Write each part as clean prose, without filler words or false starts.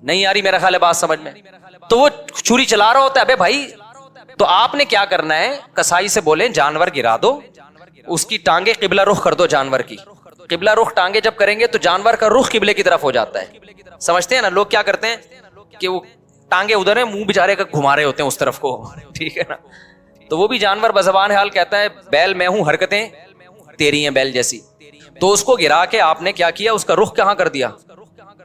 نہیں آ رہی میرا خیال ہے بات سمجھ میں؟ تو وہ چھری چلا رہا ہوتا ہے. ابے بھائی تو آپ نے کیا کرنا ہے, کسائی سے بولیں جانور گرا دو, اس کی ٹانگیں قبلہ رخ کر دو. جانور کی قبلہ رخ ٹانگیں جب کریں گے تو جانور کا رخ قبلے کی طرف ہو جاتا ہے. سمجھتے ہیں نا لوگ کیا کرتے ہیں کہ وہ ٹانگیں ادھر ہیں, منہ بیچارے کا گھما رہے ہوتے ہیں اس طرف کو, ٹھیک ہے نا. تو وہ بھی جانور بزبان حال کہتا ہے بیل میں ہوں, حرکتیں تیری ہیں بیل جیسی. تو اس کو گرا کے آپ نے کیا کیا, اس کا رخ کہاں کر دیا,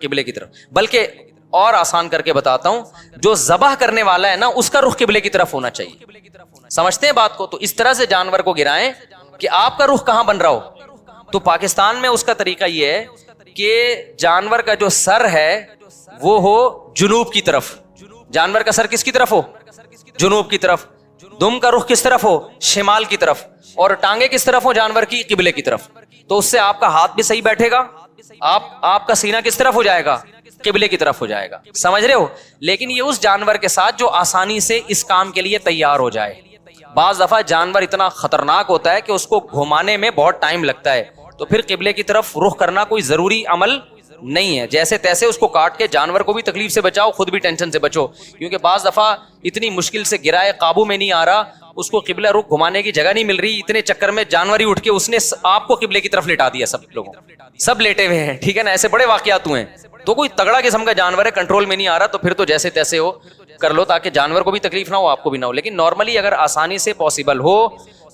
قبلے کی طرف. بلکہ اور آسان کر کے بتاتا ہوں, جو ذبح کرنے والا ہے نا اس کا رخ قبلے کی طرف ہونا چاہیے. سمجھتے ہیں بات کو؟ تو اس طرح سے جانور کو گرائیں کہ آپ کا رخ کہاں بن رہا ہو. تو پاکستان میں اس کا طریقہ یہ ہے کہ جانور کا جو سر ہے وہ ہو جنوب کی طرف. جانور کا سر کس کی طرف ہو, جنوب کی طرف. دم کا رخ کس طرف ہو, شمال کی طرف. اور ٹانگیں کس طرف ہو, جانور کی قبلے کی طرف. تو اس سے آپ کا ہاتھ بھی صحیح بیٹھے گا, آپ کا سینہ کس طرف ہو جائے گا, قبلے کی طرف ہو جائے گا. سمجھ رہے ہو؟ لیکن یہ اس جانور کے ساتھ جو آسانی سے اس کام کے لیے تیار ہو جائے. بعض دفعہ جانور اتنا خطرناک ہوتا ہے کہ اس کو گھمانے میں بہت ٹائم لگتا ہے, تو پھر قبلے کی طرف رخ کرنا کوئی ضروری عمل نہیں ہے. جیسے تیسے اس کو کاٹ کے جانور کو بھی تکلیف سے بچاؤ, خود بھی ٹینشن سے بچو. کیونکہ بعض دفعہ اتنی مشکل سے گرائے, قابو میں نہیں آ رہا, اس کو قبلہ رخ گھمانے کی جگہ نہیں مل رہی, اتنے چکر میں جانور ہی اٹھ کے اس نے آپ کو قبلے کی طرف لٹا دیا. سب لوگوں سب لیٹے ہوئے ہیں, ٹھیک ہے نا, ایسے بڑے واقعات ہوئے ہیں. تو کوئی تگڑا قسم کا جانور ہے, کنٹرول میں نہیں آ رہا, تو پھر تو جیسے تیسے ہو کر لو تاکہ جانور کو بھی تکلیف نہ ہو, آپ کو بھی نہ ہو. لیکن نارملی اگر آسانی سے پاسبل ہو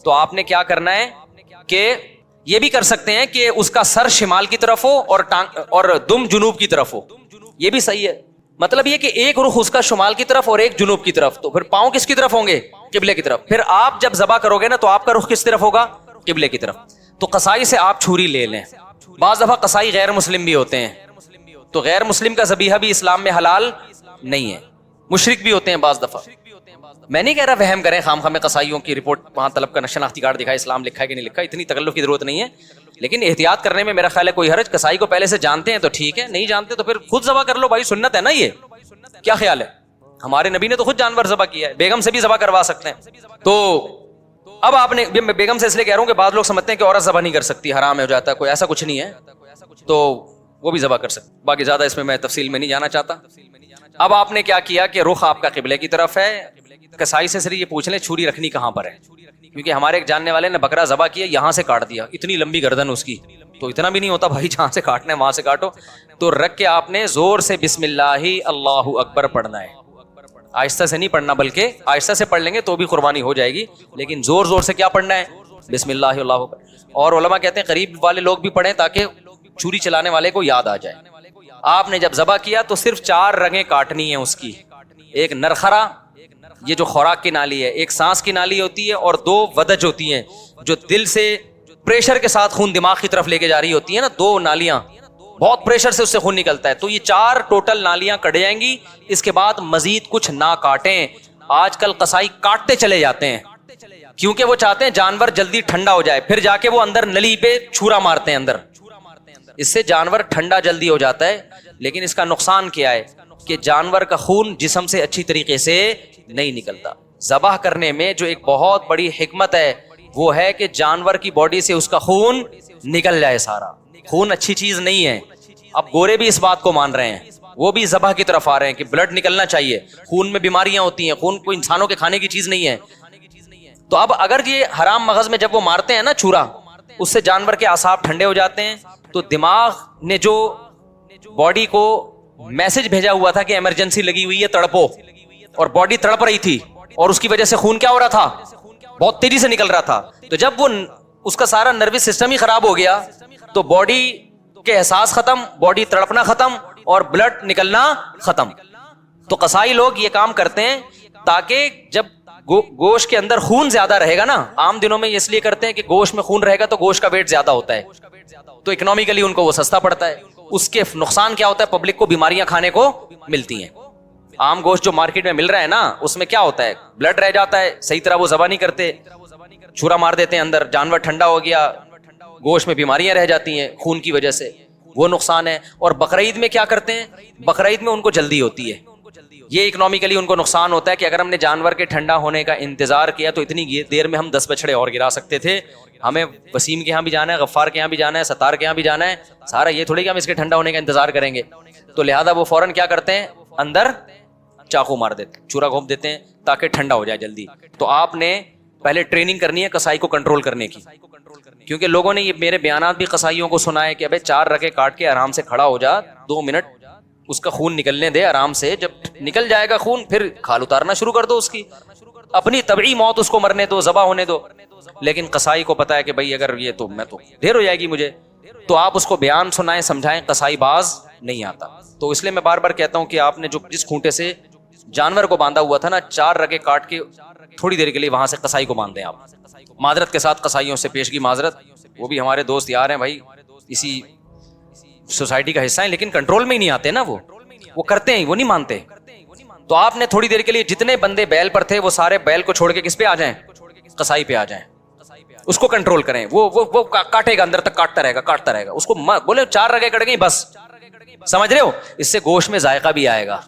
تو آپ نے کیا کرنا ہے کہ یہ بھی کر سکتے ہیں کہ اس کا سر شمال کی طرف ہو اور دم جنوب کی طرف ہو. یہ بھی صحیح ہے. مطلب یہ کہ ایک رخ اس کا شمال کی طرف اور ایک جنوب کی طرف. تو پھر پاؤں کس کی طرف ہوں گے, قبلے کی طرف. پھر آپ جب ذبح کرو گے نا تو آپ کا رخ کس طرف ہوگا, قبلے کی طرف. تو قصائی سے آپ چھری لے لیں. بعض دفعہ قصائی غیر مسلم بھی ہوتے ہیں, تو غیر مسلم کا ذبیحہ بھی اسلام میں حلال نہیں ہے. مشرک بھی ہوتے ہیں بعض دفعہ. میں نہیں کہہ رہا وہم کریں خام خواہ میں قصائیوں کی رپورٹ وہاں طلب کا شناختی کارڈ دکھائے, اسلام لکھا ہے کہ نہیں لکھا, اتنی تکلف کی ضرورت نہیں ہے. لیکن احتیاط کرنے میں میرا خیال ہے کوئی حرج. قصائی کو پہلے سے جانتے ہیں تو ٹھیک ہے, نہیں جانتے تو پھر خود ذبح کر لو بھائی, سنت ہے نا یہ. کیا خیال ہے؟ ہمارے نبی نے تو خود جانور ذبح کیا ہے, بیگم سے بھی ذبح کروا سکتے ہیں. تو اب آپ نے, میں بیگم سے اس لیے کہہ رہا ہوں کہ بعض لوگ سمجھتے ہیں کہ عورت ذبح نہیں کر سکتی, حرام ہو جاتا ہے, کوئی ایسا کچھ نہیں ہے, تو وہ بھی ذبح کر سکتے. باقی زیادہ اس میں تفصیل میں نہیں جانا چاہتا. اب آپ نے کیا کیا کہ رخ آپ کا قبلے کی طرف ہے. کسائی سے صرف یہ پوچھ لیں چھری رکھنی کہاں پر ہے, کیونکہ ہمارے ایک جاننے والے نے بکرا ذبح کیا, یہاں سے کاٹ دیا, اتنی لمبی گردن اس کی. تو اتنا بھی نہیں ہوتا بھائی, جہاں سے کاٹنا ہے وہاں سے کاٹو. تو رکھ کے آپ نے زور سے بسم اللہ اللہ اکبر پڑھنا ہے. آہستہ سے نہیں پڑھنا, بلکہ آہستہ سے پڑھ لیں گے تو بھی قربانی ہو جائے گی, لیکن زور زور سے کیا پڑھنا ہے, بسم اللہ اللہ اکبر. اور علماء کہتے ہیں قریب والے لوگ بھی پڑھیں تاکہ چھری چلانے والے کو یاد آ جائے. آپ نے جب ذبح کیا تو صرف 4 رگیں کاٹنی ہیں اس کی. ایک نرخرا, یہ جو خوراک کی نالی ہے, ایک سانس کی نالی ہوتی ہے, اور 2 ودج ہوتی ہیں جو دل سے پریشر کے ساتھ خون دماغ کی طرف لے کے جا رہی ہوتی ہیں نا, 2 نالیاں, بہت پریشر سے اس سے خون نکلتا ہے. تو یہ 4 ٹوٹل نالیاں کٹ جائیں گی. اس کے بعد مزید کچھ نہ کاٹیں. آج کل قصائی کاٹتے چلے جاتے ہیں کیونکہ وہ چاہتے ہیں جانور جلدی ٹھنڈا ہو جائے, پھر جا کے وہ اندر نلی پہ چھرا مارتے ہیں اندر. اس سے جانور ٹھنڈا جلدی ہو جاتا ہے. لیکن اس کا نقصان کیا ہے کہ جانور کا خون جسم سے اچھی طریقے سے نہیں نکلتا. ذبح کرنے میں جو ایک بہت بڑی حکمت ہے وہ ہے کہ جانور کی باڈی سے اس کا خون نکل جائے سارا. خون اچھی چیز نہیں ہے. اب گورے بھی اس بات کو مان رہے ہیں, وہ بھی ذبح کی طرف آ رہے ہیں کہ بلڈ نکلنا چاہیے, خون میں بیماریاں ہوتی ہیں, خون کوئی انسانوں کے کھانے کی چیز نہیں ہے. تو اب اگر یہ حرام مغز میں جب وہ مارتے ہیں نا چھرا, اس سے جانور کے اعصاب ٹھنڈے ہو جاتے ہیں. تو دماغ نے جو باڈی کو میسج بھیجا ہوا تھا کہ ایمرجنسی لگی ہوئی ہے, تڑپو, اور باڈی تڑپ رہی تھی, اور اس کی وجہ سے خون کیا ہو رہا تھا, بہت تیزی سے نکل رہا تھا. تو جب وہ اس کا سارا نروس سسٹم ہی خراب ہو گیا تو باڈی کے احساس ختم, باڈی تڑپنا ختم, اور بلڈ نکلنا ختم. تو قصائی لوگ یہ کام کرتے ہیں تاکہ جب گوشت کے اندر خون زیادہ رہے گا نا, عام دنوں میں اس لیے کرتے ہیں کہ گوشت میں خون رہے گا تو گوشت کا ویٹ زیادہ ہوتا ہے, تو اکنامیکلی ان کو وہ سستا پڑتا ہے. اس کے نقصان کیا ہوتا ہے, پبلک کو بیماریاں کھانے کو ملتی ہیں. عام گوشت جو مارکیٹ میں مل رہا ہے نا, اس میں کیا ہوتا ہے, بلڈ رہ جاتا ہے, صحیح طرح وہ ذبح نہیں کرتے, چھرا مار دیتے ہیں اندر, جانور ٹھنڈا ہو گیا, گوشت میں بیماریاں رہ جاتی ہیں خون کی وجہ سے, وہ نقصان ہے. اور بقرعید میں کیا کرتے ہیں, بقرعید میں ان کو جلدی ہوتی ہے. یہ اکنامیکلی ان کو نقصان ہوتا ہے کہ اگر ہم نے جانور کے ٹھنڈا ہونے کا انتظار کیا تو اتنی دیر میں ہم 10 بچڑے اور گرا سکتے تھے. ہمیں وسیم کے یہاں بھی جانا ہے, غفار کے یہاں بھی جانا ہے, ستار کے یہاں بھی جانا ہے, سارا یہ تھوڑی کہ ہم اس کے ٹھنڈا ہونے کا انتظار کریں گے. تو لہذا وہ فوراً کیا کرتے ہیں, اندر چاقو مار دیتے ہیں, چورا گھونپ دیتے ہیں تاکہ ٹھنڈا ہو جائے جلدی. تو آپ نے پہلے ٹریننگ کرنی ہے کسائی کو کنٹرول کرنے کی, کیونکہ لوگوں نے یہ میرے بیانات بھی قصائیوں کو سنا ہے کہ ابے 4 رگے کاٹ کے آرام سے کھڑا ہو جا, 2 منٹ اس کا خون نکلنے دے آرام سے, جب نکل جائے گا خون پھر کھال اتارنا شروع کر دو, اس کی اپنی طبعی موت اس کو مرنے دو, ذبح ہونے دو. لیکن قصائی کو پتا ہے کہ بھائی اگر یہ تو میں تو دیر ہو جائے گی مجھے, تو آپ اس کو بیان سنائیں سمجھائیں, قصائی باز نہیں آتا. تو اس لیے میں بار بار کہتا ہوں کہ آپ نے جو جس کھونٹے سے جانور کو باندھا ہوا تھا نا, 4 رگے کاٹ کے تھوڑی دیر کے لیے وہاں سے قصائی کو باندھ دیں آپ. معذرت کے ساتھ قصائیوں سے پیشگی معذرت, وہ بھی ہمارے دوست یار ہیں بھائی, اسی سوسائٹی کا حصہ ہیں, لیکن کنٹرول میں ہی نہیں آتے نا, وہ کرتے ہیں, وہ نہیں مانتے. تو آپ نے تھوڑی دیر کے لیے جتنے بندے بیل پر تھے وہ سارے بیل کو چھوڑ کے کس پہ آ جائیں, قصائی پہ آ جائیں, اس کو کنٹرول کریں. وہ کاٹے گا, اندر تک کاٹتا رہے گا, اس کو بولے 4 رگے کٹ گئی بس, سمجھ رہے ہو, اس سے گوشت میں ذائقہ بھی آئے گا,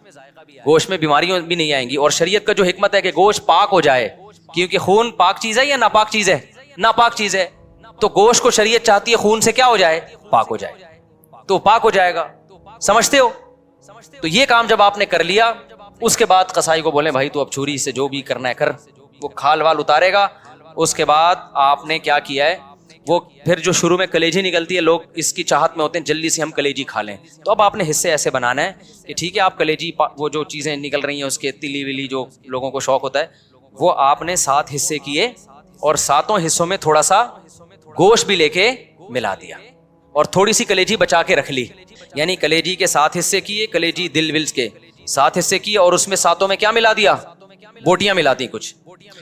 گوشت میں بیماریاں بھی نہیں آئیں گی. اور شریعت کا جو حکمت ہے کہ گوشت پاک ہو جائے, کیونکہ خون پاک چیز ہے یا ناپاک چیز ہے, ناپاک چیز ہے, تو گوشت کو شریعت چاہتی ہے خون سے کیا ہو جائے, پاک ہو جائے, تو پاک ہو جائے گا. سمجھتے ہو؟ تو یہ کام جب آپ نے کر لیا, اس کے بعد قصائی کو بولیں بھائی تو اب چھری سے جو بھی کرنا ہے کر, وہ کھال وال اتارے گا. اس کے بعد آپ نے کیا کیا ہے, وہ پھر جو شروع میں کلیجی نکلتی ہے, لوگ اس کی چاہت میں ہوتے ہیں جلدی سے ہم کلیجی کھا لیں. تو اب آپ نے حصے ایسے بنانا ہے کہ ٹھیک ہے آپ کلیجی, وہ جو چیزیں نکل رہی ہیں اس کے تلی ولی جو لوگوں کو شوق ہوتا ہے, وہ آپ نے 7 حصے کیے, اور 7 حصوں میں تھوڑا سا گوشت بھی لے کے ملا دیا, اور تھوڑی سی کلیجی بچا کے رکھ لی. یعنی کلیجی کے 7 حصے کیے, کلیجی دل ولز کے 7 حصے کیے, اور اس میں 7 میں کیا ملا دیا, بوٹیاں ملا دی کچھ,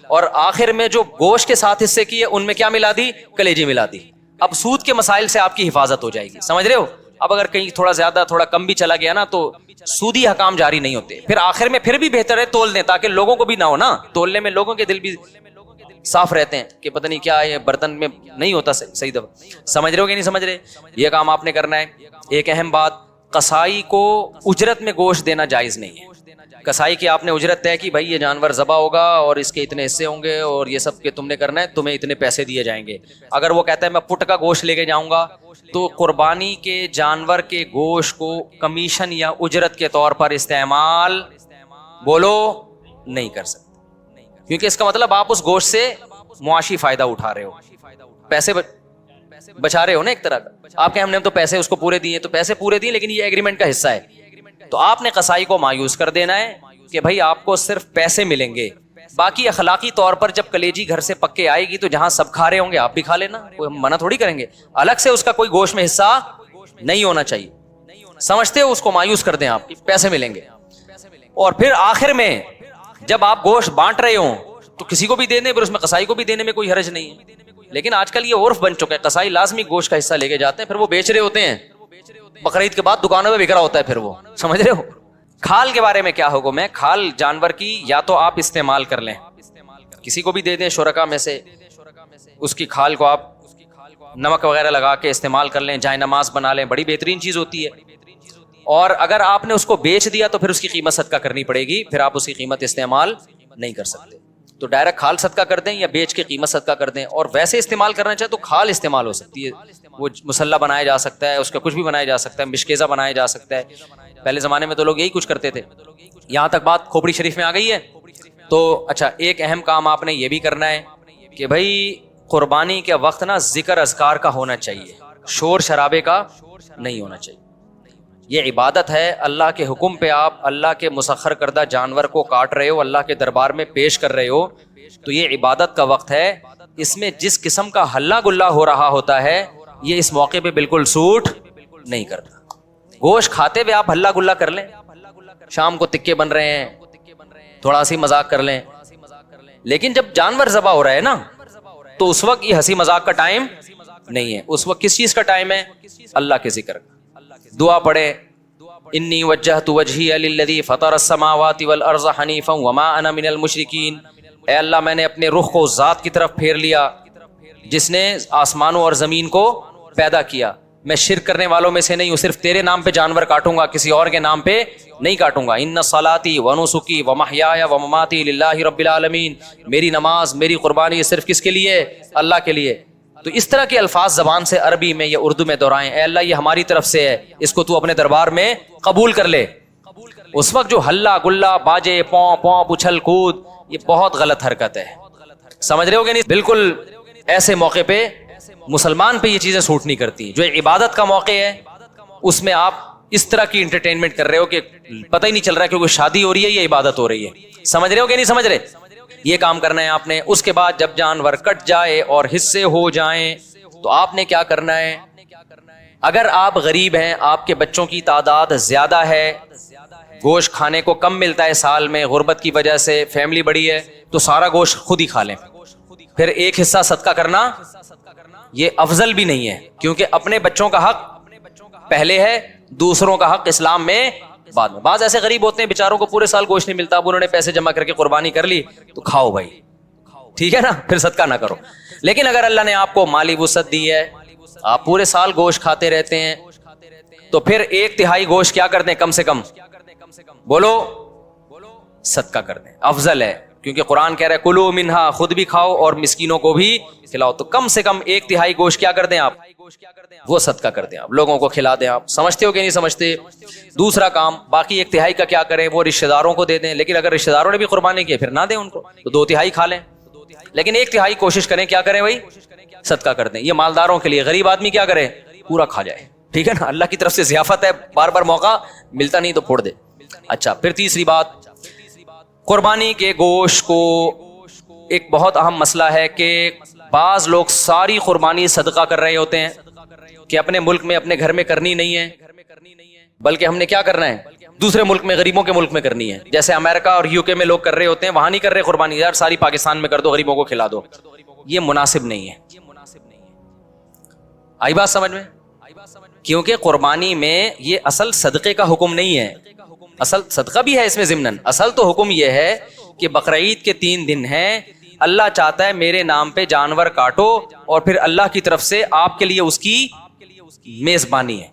اور آخر میں جو گوشت کے 7 حصے کیے ان میں کیا ملا دی, کلیجی ملا دی. اب سود کے مسائل سے آپ کی حفاظت ہو جائے گی, سمجھ رہے ہو. اب اگر کہیں تھوڑا زیادہ تھوڑا کم بھی چلا گیا نا, تو سودی حکام جاری نہیں ہوتے. پھر آخر میں پھر بھی بہتر ہے تول دیں, تاکہ لوگوں کو بھی نہ ہو نا, تولنے میں لوگوں کے دل بھی صاف رہتے ہیں کہ پتہ نہیں کیا یہ برتن میں نہیں ہوتا صحیح دفعہ. سمجھ رہے ہو کہ نہیں سمجھ رہے, یہ کام آپ نے کرنا ہے. ایک اہم بات, قصائی کو اجرت میں گوشت دینا جائز نہیں ہے. کسائی کی آپ نے اجرت طے کی, بھائی یہ جانور ذبح ہوگا اور اس کے اتنے حصے ہوں گے اور یہ سب کے تم نے کرنا ہے, تمہیں اتنے پیسے دیے جائیں گے. اگر وہ کہتا ہے میں پٹ کا گوشت لے کے جاؤں گا, تو قربانی کے جانور کے گوشت کو کمیشن یا اجرت کے طور پر استعمال بولو نہیں کر سکتے, کیونکہ اس کا مطلب آپ اس گوشت سے معاشی فائدہ اٹھا رہے ہو, پیسے بچا رہے ہو نا ایک طرح کا. آپ کہ ہم نے تو پیسے اس کو پورے دیے, تو پیسے پورے دیے لیکن یہ ایگریمنٹ کا حصہ ہے. تو آپ نے قصائی کو مایوس کر دینا ہے کہ بھائی آپ کو صرف پیسے ملیں گے, باقی اخلاقی طور پر جب کلیجی گھر سے پکے آئے گی تو جہاں سب کھا رہے ہوں گے آپ بھی کھا لینا, کوئی ہم منع تھوڑی کریں گے. الگ سے اس کا کوئی گوشت میں حصہ نہیں ہونا چاہیے, سمجھتے ہو, اس کو مایوس کر دیں آپ, پیسے ملیں گے. اور پھر آخر میں جب آپ گوشت بانٹ رہے ہوں تو کسی کو بھی دے دیں, پھر اس میں قصائی کو بھی دینے میں کوئی حرج نہیں ہے. لیکن آج کل یہ عرف بن چکا ہے, قصائی لازمی گوشت کا حصہ لے کے جاتے ہیں, پھر وہ بیچ رہے ہوتے ہیں, بقرعید کے بعد دکانوں میں بک رہا ہوتا ہے, پھر وہ سمجھ رہے ہو. کھال کے بارے میں کیا حکم ہے, کھال جانور کی یا تو آپ استعمال کر لیں, کسی کو بھی دے دیں شرکا میں سے, اس کی کھال کو آپ نمک وغیرہ لگا کے استعمال کر لیں, جائے نماز بنا لیں, بڑی بہترین چیز ہوتی ہے. اور اگر آپ نے اس کو بیچ دیا تو پھر اس کی قیمت صدقہ کرنی پڑے گی, پھر آپ اس کی قیمت استعمال نہیں کر سکتے. تو ڈائریکٹ کھال صدقہ کر دیں یا بیچ کے قیمت صدقہ کر دیں. اور ویسے استعمال کرنا چاہے تو کھال استعمال ہو سکتی ہے, وہ مسلح بنایا جا سکتا ہے, اس کا کچھ بھی بنایا جا سکتا ہے, مشکیزہ بنایا جا سکتا ہے. پہلے زمانے میں تو لوگ یہی کچھ کرتے تھے. یہاں تک بات کھوپڑی شریف میں آ گئی ہے. تو اچھا, ایک اہم کام آپ نے یہ بھی کرنا ہے کہ بھائی قربانی کے وقت نا ذکر اذکار کا ہونا چاہیے, شور شرابے کا نہیں ہونا چاہیے. یہ عبادت ہے, اللہ کے حکم پہ آپ اللہ کے مسخر کردہ جانور کو کاٹ رہے ہو, اللہ کے دربار میں پیش کر رہے ہو, تو یہ عبادت کا وقت ہے. اس میں جس قسم کا ہلا گلا ہو رہا ہوتا ہے یہ اس موقع پہ بالکل سوٹ نہیں کرتا. گوشت کھاتے ہوئے آپ ہلا گلا کر لیں, شام کو تکے بن رہے ہیں, تھوڑا سی مذاق کر لیں, لیکن جب جانور ذبح ہو رہا ہے نا تو اس وقت یہ ہنسی مذاق کا ٹائم نہیں ہے. اس وقت کس چیز کا ٹائم ہے, اللہ کے ذکر کا. دعا پڑھے, انی وجہت وجہی للذی فطر السماوات والارض حنیفا وما انا من المشرکین. اے اللہ میں نے اپنے رخ کو ذات کی طرف پھیر لیا جس نے آسمانوں اور زمین کو پیدا کیا, میں شرک کرنے والوں میں سے نہیں ہوں, صرف تیرے نام پہ جانور کاٹوں گا, کسی اور کے نام پہ نہیں کاٹوں گا. ان صلاتی ونسکی ومحیایا ومماتی للہ رب العالمین. میری نماز میری قربانی صرف کس کے لیے, اللہ کے لیے. تو اس طرح کے الفاظ زبان سے عربی میں یا اردو میں دہرائیں، اے اللہ یہ ہماری طرف سے ہے، اس کو تو اپنے دربار میں قبول کر لے. اس وقت جو ہلا گلا باجے پوں پوں اچھل کود، یہ بہت غلط حرکت ہے. سمجھ رہے ہو کہ نہیں؟ بالکل ایسے موقع پہ مسلمان پہ یہ چیزیں سوٹ نہیں کرتی. جو عبادت کا موقع ہے اس میں آپ اس طرح کی انٹرٹینمنٹ کر رہے ہو کہ پتہ ہی نہیں چل رہا ہے کہ کوئی شادی ہو رہی ہے یا عبادت ہو رہی ہے. سمجھ رہے ہو کہ نہیں سمجھ رہے؟ یہ کام کرنا ہے آپ نے. اس کے بعد جب جانور کٹ جائے اور حصے ہو جائیں تو آپ نے کیا کرنا ہے؟ اگر آپ غریب ہیں، آپ کے بچوں کی تعداد زیادہ ہے، گوشت کھانے کو کم ملتا ہے سال میں غربت کی وجہ سے، فیملی بڑی ہے، تو سارا گوشت خود ہی کھا لیں. پھر ایک حصہ صدقہ کرنا یہ افضل بھی نہیں ہے، کیونکہ اپنے بچوں کا حق پہلے ہے، دوسروں کا حق اسلام میں بعد میں. بعض ایسے غریب ہوتے ہیں بیچاروں کو پورے سال گوشت نہیں ملتا، اب انہوں نے پیسے جمع کر کے قربانی کر لی تو کھاؤ بھائی، ٹھیک ہے نا، پھر صدقہ نہ کرو. لیکن اگر اللہ نے آپ کو مالی وسعت دی ہے، آپ پورے سال گوشت کھاتے رہتے ہیں، تو پھر 1/3 گوشت کیا کر دیں؟ کم سے کم بولو صدقہ کر دیں، افضل ہے. کیونکہ قرآن کہہ رہا ہے کلو منہا، خود بھی کھاؤ اور مسکینوں کو بھی کھلاؤ. تو کم سے کم 1/3 گوشت کیا کر دیں آپ؟ وہ صدقہ کر دیں، آپ لوگوں کو کھلا دیں. آپ سمجھتے ہو کہ نہیں سمجھتے؟ دوسرا کام، باقی 1/3 کا کیا کریں؟ وہ رشتہ داروں کو دے دیں. لیکن اگر رشتہ داروں نے بھی قربانی کی پھر نہ دیں ان کو، تو 2/3 کھا لیں. لیکن 1/3 کوشش کریں کیا کریں بھائی؟ صدقہ کر دیں. یہ مالداروں کے لیے. غریب آدمی کیا کرے؟ پورا کھا جائے. ٹھیک ہے نا، اللہ کی طرف سے ضیافت ہے، بار بار موقع ملتا نہیں تو پھوڑ دے. اچھا، پھر تیسری بات، قربانی کے گوشت کو ایک بہت اہم مسئلہ ہے کہ بعض لوگ ساری قربانی صدقہ کر رہے ہوتے ہیں کہ اپنے ملک میں اپنے گھر میں کرنی نہیں ہے، بلکہ ہم نے کیا کرنا ہے؟ دوسرے ملک میں، غریبوں کے ملک میں کرنی ہے. جیسے امریکہ اور UK میں لوگ کر رہے ہوتے ہیں، وہاں نہیں کر رہے قربانی، یار ساری پاکستان میں کر دو، غریبوں کو کھلا دو. یہ مناسب نہیں ہے. آئی بات سمجھ میں؟ کیونکہ قربانی میں یہ اصل صدقے کا حکم نہیں ہے. اصل صدقہ بھی ہے اس میں ضمناً، اصل تو حکم یہ ہے کہ بقرعید کے 3 دن ہیں، اللہ چاہتا ہے میرے نام پہ جانور کاٹو اور پھر اللہ کی طرف سے آپ کے لیے اس کی میزبانی ہے.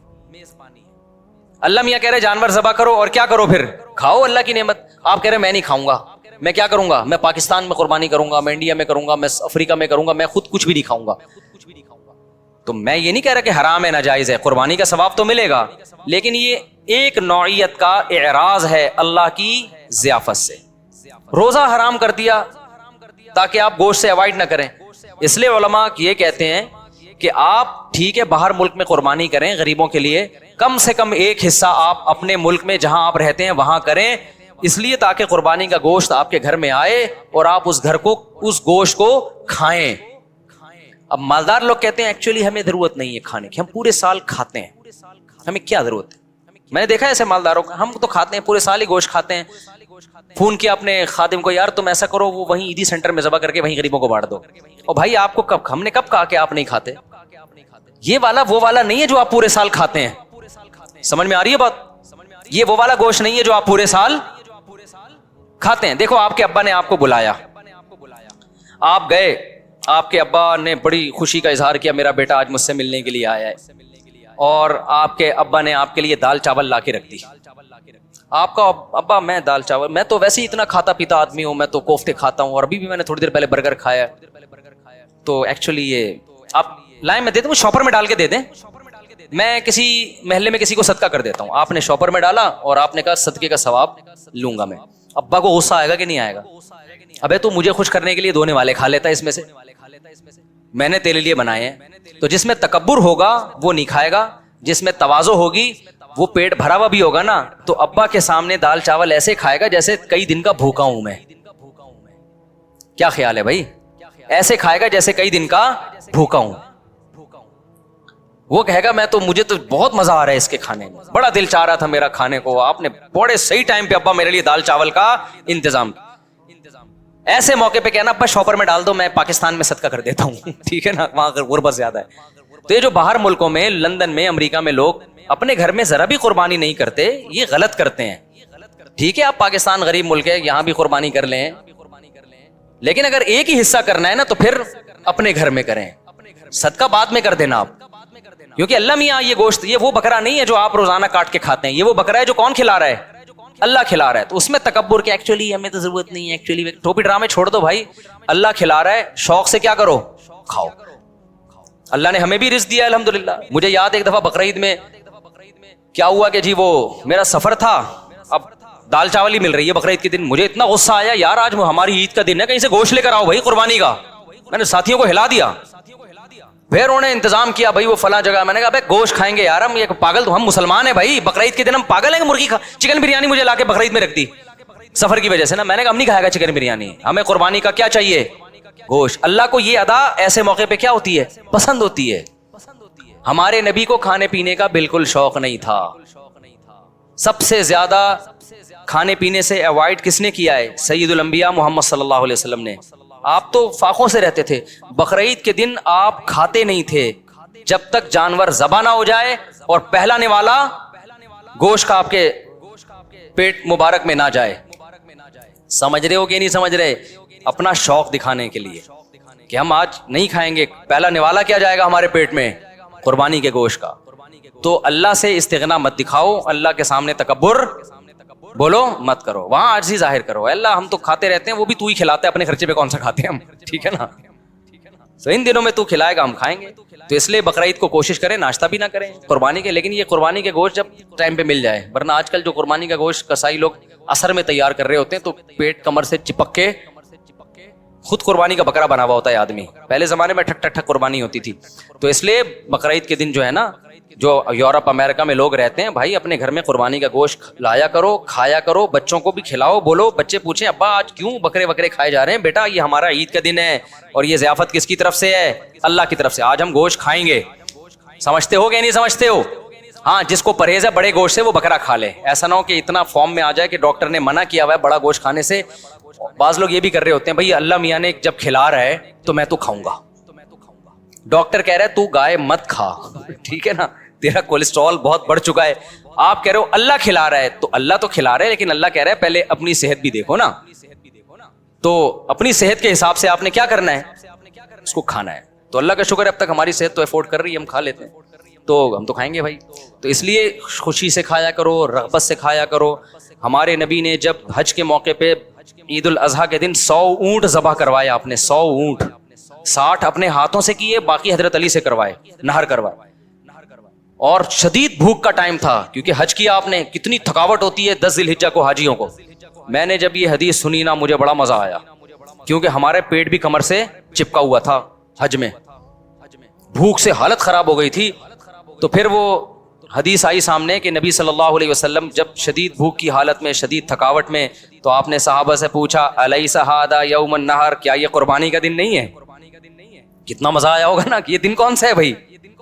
اللہ میاں کہہ رہے جانور ذبح کرو اور کیا کرو؟ پھر کھاؤ اللہ کی نعمت. آپ کہہ رہے میں نہیں کھاؤں گا، میں کیا کروں گا؟ میں پاکستان میں قربانی کروں گا، میں انڈیا میں کروں گا، میں افریقہ میں کروں گا، میں خود کچھ بھی نہیں کھاؤں گا. تو میں یہ نہیں کہہ رہا کہ حرام ہے، ناجائز ہے، قربانی کا ثواب تو ملے گا، لیکن یہ ایک نوعیت کا اعراض ہے اللہ کی ضیافت سے. روزہ حرام کر دیا تاکہ آپ گوشت سے اوائڈ نہ کریں. اس لیے علماء یہ کہتے ہیں کہ آپ ٹھیک ہے باہر ملک میں قربانی کریں غریبوں کے لیے، کم سے کم ایک حصہ آپ اپنے ملک میں جہاں آپ رہتے ہیں وہاں کریں، اس لیے تاکہ قربانی کا گوشت آپ کے گھر میں آئے اور آپ اس گھر کو، اس گوشت کو کھائیں. اب مالدار لوگ کہتے ہیں ایکچولی ہمیں ضرورت نہیں ہے کھانے کی، ہم پورے سال کھاتے ہیں، ہمیں کیا ضرورت ہے؟ میں نے دیکھا ہے ایسے مالداروں کا، ہم تو کھاتے ہیں پورے سال ہی گوشت کھاتے ہیں. فون کیا اپنے خادم کو، یار تم ایسا کرو وہ وہیں عیدی سینٹر میں ذبح کر کے وہیں غریبوں کو بانٹ دو. اور بھائی آپ کو کب، ہم نے کب کہا کہ آپ نہیں کھاتے؟ یہ والا وہ والا نہیں ہے جو آپ پورے سال کھاتے ہیں. سمجھ میں آ رہی ہے بات؟ یہ وہ والا گوشت نہیں ہے جو آپ پورے سال کھاتے ہیں. دیکھو آپ کے ابا نے آپ کو بلایا، آپ گئے، آپ کے ابا نے بڑی خوشی کا اظہار کیا میرا بیٹا آج مجھ سے ملنے کے لیے آیا ہے، اور آپ کے ابا نے آپ کے لیے دال چاول لا کے رکھ دی. آپ کا ابا میں دال چاول، میں تو ویسے ہی اتنا کھاتا پیتا آدمی ہوں، میں تو کوفتے کھاتا ہوں اور ابھی بھی میں نے تھوڑی دیر پہلے برگر کھایا، تو ایکچولی یہ آپ لائیں میں دے دوں، شاپر میں ڈال کے دے دیں، میں کسی محلے میں کسی کو صدقہ کر دیتا ہوں. آپ نے شاپر میں ڈالا اور آپ نے کہا صدقے کا ثواب لوں گا میں. ابا کو غصہ آئے گا کہ نہیں آئے گا؟ ابے تو مجھے خوش کرنے کے لیے دھونے والے کھا لیتا ہے اس میں سے، میں نے تیرے لیے بنائے ہیں. تو جس میں تکبر ہوگا وہ نہیں کھائے گا، جس میں تواضع ہوگی وہ پیٹ بھرا ہوا بھی ہوگا نا، تو ابا کے سامنے دال چاول ایسے کھائے گا جیسے کئی دن کا بھوکا ہوں میں. کیا خیال ہے بھائی؟ ایسے کھائے گا جیسے کئی دن کا بھوکا ہوں. وہ کہے گا میں تو، مجھے تو بہت مزہ آ رہا ہے اس کے کھانے میں، بڑا دل چاہ رہا تھا میرا کھانے کو، آپ نے بڑے صحیح ٹائم پہ ابا میرے لیے دال چاول کا انتظام. ایسے موقع پہ کہنا ابا شاپر میں ڈال دو، میں پاکستان میں صدقہ کر دیتا ہوں. ٹھیک ہے نا، وہاں غربت زیادہ ہے. تو یہ جو باہر ملکوں میں، لندن میں، امریکہ میں لوگ اپنے گھر میں ذرا بھی قربانی نہیں کرتے، یہ غلط کرتے ہیں. ٹھیک ہے آپ پاکستان غریب ملک ہے، یہاں بھی قربانی کر لیں، لیکن اگر ایک ہی حصہ کرنا ہے نا تو پھر اپنے گھر میں کریں، صدقہ بعد میں کر دینا آپ. کیونکہ اللہ میاں یہ گوشت، یہ وہ بکرا نہیں ہے جو آپ روزانہ کاٹ کے کھاتے ہیں، یہ وہ بکرا ہے جو کون کھلا رہا ہے؟ اللہ کھلا رہا ہے. تو اس میں تکبر کہ ایکچولی ہمیں تو ضرورت نہیں ہے، ایکچولی ٹوپی ڈرامے چھوڑ دو بھائی، اللہ کھلا رہا ہے، شوق سے کیا کرو؟ کھاؤ. اللہ نے ہمیں بھی رزق دیا الحمدللہ. مجھے یاد ایک دفعہ بقرعید میں کیا ہوا کہ جی وہ میرا سفر تھا, اب دال چاول ہی مل رہی ہے بقرعید کے دن. مجھے اتنا غصہ آیا, یار آج ہماری عید کا دن ہے, کہیں سے گوشت لے کر آؤ بھائی قربانی کا. میں نے ساتھیوں کو ہلا دیا, پھر انہوں نے انتظام کیا بھائی وہ فلاں جگہ. میں نے کہا بھائی گوشت کھائیں گے یار, ہم یہ پاگل, تو ہم مسلمان ہیں بھائی, بقرعید کے دن ہم پاگل ہیں کہ مرغی چکن بریانی مجھے لا کے بقرعید میں رکھ دی سفر کی وجہ سے نا. میں نے کہا ہم نہیں کھائے گا چکن بریانی, ہمیں قربانی کا کیا چاہیے, گوشت. اللہ کو یہ ادا ایسے موقع پہ کیا ہوتی ہے, پسند ہوتی ہے. ہمارے نبی کو کھانے پینے کا بالکل شوق نہیں تھا. سب سے زیادہ کھانے پینے سے اوائڈ کس نے کیا ہے, سید الانبیاء محمد صلی اللہ علیہ وسلم نے. آپ تو فاقوں سے رہتے تھے. بقرعید کے دن آپ کھاتے نہیں تھے جب تک جانور ذبح نہ ہو جائے اور پہلا نوالا گوشت کا آپ کے پیٹ مبارک میں نہ جائے. سمجھ رہے ہو کہ نہیں سمجھ رہے؟ اپنا شوق دکھانے کے لیے کہ ہم آج نہیں کھائیں گے, پہلا نوالا کیا جائے گا ہمارے پیٹ میں, قربانی کے گوشت کا. تو اللہ سے استغنا مت دکھاؤ, اللہ کے سامنے تکبر بولو مت کرو, وہاں عاجزی ظاہر کرو. اللہ ہم تو کھاتے رہتے ہیں, وہ بھی تو ہی کھلاتا ہے, اپنے خرچے پہ کون سا کھاتے ہیں ہم, ٹھیک ہے نا. تو ان دنوں میں تو کھلائے گا ہم کھائیں گے. تو اس لیے بقرعید کو کوشش کریں ناشتہ بھی نہ کریں قربانی کے, لیکن یہ قربانی کے گوشت جب ٹائم پہ مل جائے. ورنہ آج کل جو قربانی کا گوشت کسائی لوگ اثر میں تیار کر رہے ہوتے ہیں تو پیٹ کمر سے چپک کے خود قربانی کا بکرا بنا ہوا ہوتا ہے آدمی. پہلے زمانے میں ٹھک ٹھک ٹھک قربانی ہوتی تھی. تو اس لیے بقرعید کے دن جو ہے نا, جو یورپ امریکہ میں لوگ رہتے ہیں, بھائی اپنے گھر میں قربانی کا گوشت لایا کرو, کھایا کرو, بچوں کو بھی کھلاؤ. بولو, بچے پوچھیں ابا آج کیوں بکرے وکرے کھائے جا رہے ہیں؟ بیٹا یہ ہمارا عید کا دن ہے اور یہ ضیافت کس کی طرف سے ہے, اللہ کی طرف سے. آج ہم گوشت کھائیں گے. سمجھتے ہو کہ نہیں سمجھتے ہو؟ ہاں, جس کو پرہیز ہے بڑے گوشت سے وہ بکرا کھا لے. ایسا نہ ہو کہ اتنا فارم میں آ جائے کہ ڈاکٹر نے منع کیا ہوا ہے بڑا گوشت کھانے سے. بعض لوگ یہ بھی کر رہے ہوتے ہیں, بھائی اللہ میاں نے جب کھلا رہا ہے تو میں تو کھاؤں گا. ڈاکٹر کہہ رہا ہے تو گائے مت کھا, ٹھیک ہے نا, تیرا کولیسٹرول بہت بڑھ چکا ہے. آپ کہہ رہے ہو اللہ کھلا رہا ہے, تو اللہ تو کھلا رہا ہے, لیکن اللہ کہہ رہا ہے پہلے اپنی صحت بھی دیکھو نا. تو اپنی صحت کے حساب سے آپ نے کیا کرنا ہے, اس کو کھانا ہے. تو اللہ کا شکر ہے اب تک ہماری صحت تو افورڈ کر رہی ہے, ہم کھا لیتے ہیں, تو ہم تو کھائیں گے بھائی. تو اس لیے خوشی سے کھایا کرو, رغبت سے کھایا کرو. ہمارے نبی نے جب حج کے موقع پہ عید الاضحیٰ کے دن 100 اونٹ ذبح کروائے. آپ نے 100 اونٹ, 60 اپنے ہاتھوں سے کیے, باقی حضرت علی سے کروائے, نہر کروائے. اور شدید بھوک کا ٹائم تھا کیونکہ حج کیا آپ نے, کتنی تھکاوٹ ہوتی ہے 10 ذی الحجہ کو حاجیوں کو. میں نے جب یہ حدیث سنی نا مجھے بڑا مزہ آیا, کیونکہ ہمارے پیٹ بھی کمر سے چپکا ہوا تھا حج میں, بھوک سے حالت خراب ہو گئی تھی. تو پھر وہ حدیث آئی سامنے کہ نبی صلی اللہ علیہ وسلم جب شدید بھوک کی حالت میں, شدید تھکاوٹ میں, تو آپ نے صحابہ سے پوچھا الیس ھذا یوم النحر, کیا یہ قربانی کا دن نہیں ہے؟ کتنا مزہ آیا ہوگا نا کہ یہ دن کون سا ہے بھائی,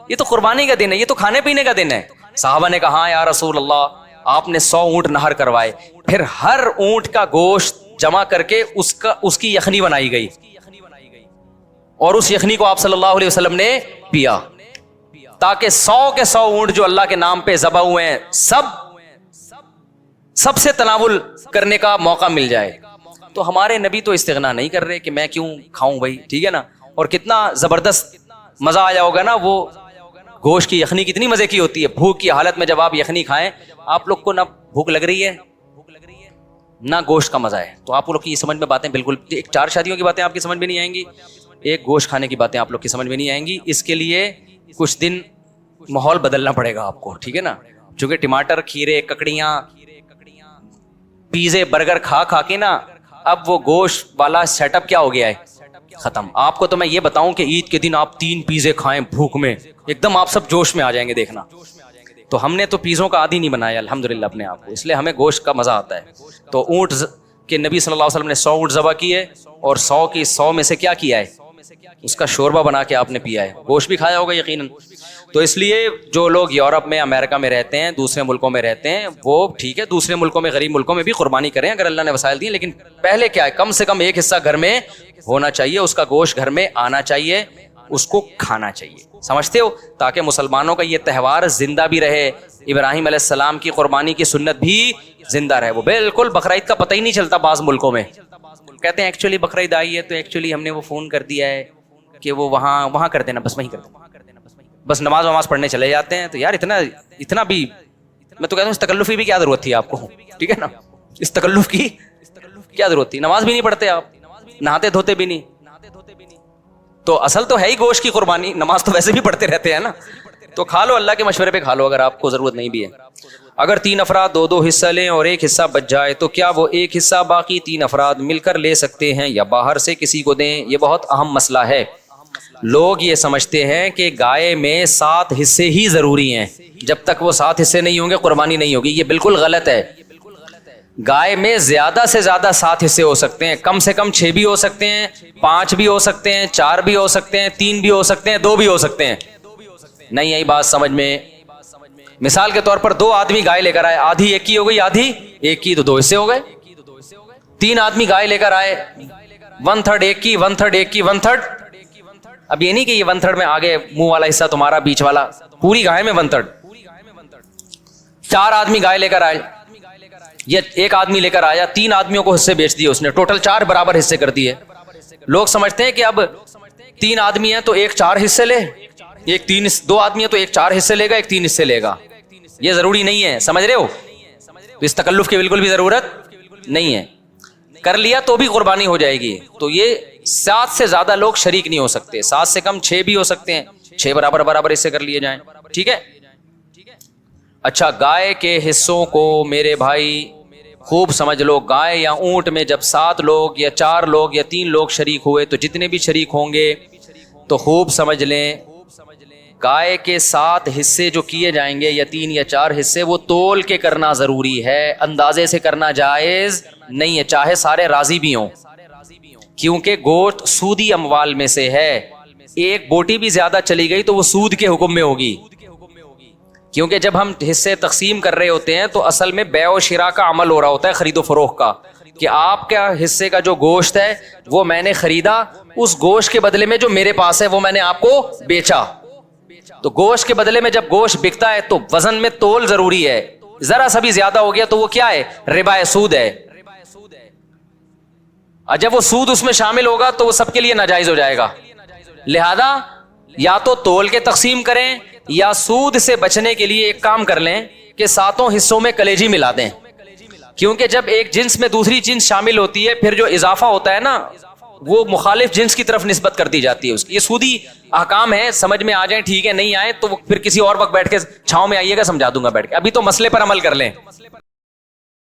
یہ تو قربانی کا دن ہے, یہ تو کھانے پینے کا دن ہے. صحابہ نے کہا ہاں یا رسول اللہ. آپ نے 100 اونٹ نہر کروائے, پھر ہر اونٹ کا گوشت جمع کر کے اس کی یخنی بنائی گئی, اور اس یخنی کو آپ صلی اللہ علیہ وسلم نے پیا, تاکہ 100 کے 100 اونٹ جو اللہ کے نام پہ ذبح ہوئے ہیں سب سے تناول کرنے کا موقع مل جائے. تو ہمارے نبی تو استغنا نہیں کر رہے کہ میں کیوں کھاؤں بھائی, ٹھیک ہے نا. اور کتنا زبردست مزہ آیا ہوگا نا, وہ گوشت کی یخنی کتنی مزے کی ہوتی ہے. بھوک کی حالت میں جب آپ یخنی کھائیں, آپ لوگ کو نہ بھوک لگ رہی ہے نہ گوشت کا مزہ ہے. تو آپ لوگ کی سمجھ میں باتیں بالکل, ایک 4 شادیوں کی باتیں آپ کی سمجھ میں نہیں آئیں گی, ایک گوشت کھانے کی باتیں آپ لوگ کی سمجھ میں نہیں آئیں گی. اس کے لیے کچھ دن ماحول بدلنا پڑے گا آپ کو, ٹھیک ہے نا. چونکہ ٹماٹر, کھیرے, ککڑیاں, پیزے, برگر کھا کھا کے نا اب وہ گوشت والا سیٹ اپ کیا ہو گیا ہے, ختم. آپ کو تو میں یہ بتاؤں کہ عید کے دن آپ 3 پیزے کھائیں بھوک میں, ایک دم آپ سب جوش میں آ جائیں گے, دیکھنا. تو ہم نے تو پیزوں کا عادی نہیں بنایا الحمدللہ اپنے آپ کو, اس لیے ہمیں گوشت کا مزہ آتا ہے. تو اونٹ کے نبی صلی اللہ علیہ وسلم نے 100 اونٹ ذبح کیے, اور 100 کی 100 میں سے کیا کیا ہے, اس کا شوربہ بنا کے آپ نے پیا ہے. گوشت بھی کھایا ہوگا یقیناً. تو اس لیے جو لوگ یورپ میں, امریکہ میں رہتے ہیں, دوسرے ملکوں میں رہتے ہیں, وہ ٹھیک ہے دوسرے ملکوں میں, غریب ملکوں میں بھی قربانی کریں اگر اللہ نے وسائل دیے, لیکن پہلے کیا ہے, کم سے کم ایک حصہ گھر میں ہونا چاہیے, اس کا گوشت گھر میں آنا چاہیے, اس کو کھانا چاہیے. سمجھتے ہو, تاکہ مسلمانوں کا یہ تہوار زندہ بھی رہے, ابراہیم علیہ السلام کی قربانی کی سنت بھی زندہ رہے. وہ بالکل بقرعید کا پتہ ہی نہیں چلتا بعض ملکوں میں, کہتے ہیں ایکچولی بقرعید آئی ہے تو ایکچولی ہم نے وہ فون کر دیا ہے کہ وہ وہاں کر دینا, بس وہیں کر دینا, بس نماز پڑھنے چلے جاتے ہیں. تو یار اتنا بھی, میں تو کہتا ہوں اس تکلفی بھی کیا ضرورت تھی آپ کو, ٹھیک ہے نا, اس تکلف کی کیا ضرورت تھی. نماز بھی نہیں پڑھتے آپ, نہاتے دھوتے بھی نہیں, تو اصل تو ہے ہی گوشت کی قربانی, نماز تو ویسے بھی پڑھتے رہتے ہیں نا, تو کھا لو, اللہ کے مشورے پہ کھا لو اگر آپ کو ضرورت نہیں بھی ہے. اگر 3 افراد 2 حصہ لیں اور ایک حصہ بچ جائے تو کیا وہ ایک حصہ باقی 3 افراد مل کر لے سکتے ہیں یا باہر سے کسی کو دیں؟ یہ بہت اہم مسئلہ ہے. لوگ یہ سمجھتے ہیں کہ گائے میں 7 حصے ہی ضروری ہیں, جب تک وہ 7 حصے نہیں ہوں گے قربانی نہیں ہوگی. یہ بالکل غلط ہے. گائے میں زیادہ سے زیادہ 7 حصے ہو سکتے ہیں, کم سے کم 6 بھی ہو سکتے ہیں, 5 بھی ہو سکتے ہیں, 4 بھی ہو سکتے ہیں, 3 بھی ہو سکتے ہیں, 2 بھی ہو سکتے ہیں. نہیں آئی بات سمجھ میں؟ مثال کے طور پر 2 آدمی گائے لے کر آئے, آدھی ایک کی ہو گئی, آدھی ایک کی, تو 2 حصے ہو گئے. 3 آدمی گائے لے کر آئے, 1/3 ایک کی, 1/3 ایک کی, 1/3. اب یہ نہیں کہ یہ 1/3 میں آگے منہ والا حصہ تمہارا, بیچ والا, پوری گائے میں 1/3. 4 آدمی گائے لے کر آئے, یہ ایک آدمی لے کر آیا, 3 آدمیوں کو حصے بیچ دیے اس نے, ٹوٹل 4 برابر حصے کر دیے. لوگ سمجھتے ہیں کہ اب 3 آدمی ہیں تو ایک 4 حصے لے, ایک 2 آدمی ہیں تو ایک 4 حصے لے گا, ایک 3 حصے لے گا. یہ ضروری نہیں ہے, سمجھ رہے ہو؟ تو اس تکلف کی بالکل بھی ضرورت نہیں ہے. کر لیا تو بھی قربانی ہو جائے گی. تو یہ 7 سے زیادہ لوگ شریک نہیں ہو سکتے, 7 سے کم 6 بھی ہو سکتے ہیں, 6 برابر حصے کر لیے جائیں. ٹھیک ہے. اچھا, گائے کے حصوں کو میرے بھائی خوب سمجھ لو. گائے یا اونٹ میں جب 7 لوگ یا 4 لوگ یا 3 لوگ شریک ہوئے تو جتنے بھی شریک ہوں گے تو خوب سمجھ لیں, گائے کے 7 حصے جو کیے جائیں گے یا 3 یا 4 حصے, وہ تول کے کرنا ضروری ہے, اندازے سے کرنا جائز نہیں ہے, چاہے سارے راضی بھی ہوں. کیونکہ گوشت سودی اموال میں سے ہے, ایک بوٹی بھی زیادہ چلی گئی تو وہ سود کے حکم میں ہوگی. کیونکہ جب ہم حصے تقسیم کر رہے ہوتے ہیں تو اصل میں بیع و شراء کا عمل ہو رہا ہوتا ہے, خرید و فروخت کا, کہ آپ کا حصے کا جو گوشت ہے وہ میں نے خریدا, اس گوشت کے بدلے میں جو میرے پاس ہے وہ میں نے آپ کو بیچا. تو گوشت کے بدلے میں جب گوشت بکتا ہے تو وزن میں تول ضروری ہے. ذرا سا بھی زیادہ ہو گیا تو وہ کیا ہے؟ ربا, سود ہے. اور جب وہ سود اس میں شامل ہوگا تو وہ سب کے لیے ناجائز ہو جائے گا. لہذا یا تو تول کے تقسیم کریں یا سود سے بچنے کے لیے ایک کام کر لیں کہ 7 حصوں میں کلیجی ملا دیں. کیونکہ جب ایک جنس میں دوسری جنس شامل ہوتی ہے پھر جو اضافہ ہوتا ہے نا وہ مخالف جنس کی طرف نسبت کر دی جاتی ہے. یہ سودی احکام ہے, سمجھ میں آ جائیں ٹھیک ہے, نہیں آئے تو پھر کسی اور وقت بیٹھ کے چھاؤں میں آئیے گا, سمجھا دوں گا بیٹھ کے. ابھی تو مسئلے پر عمل کر لیں.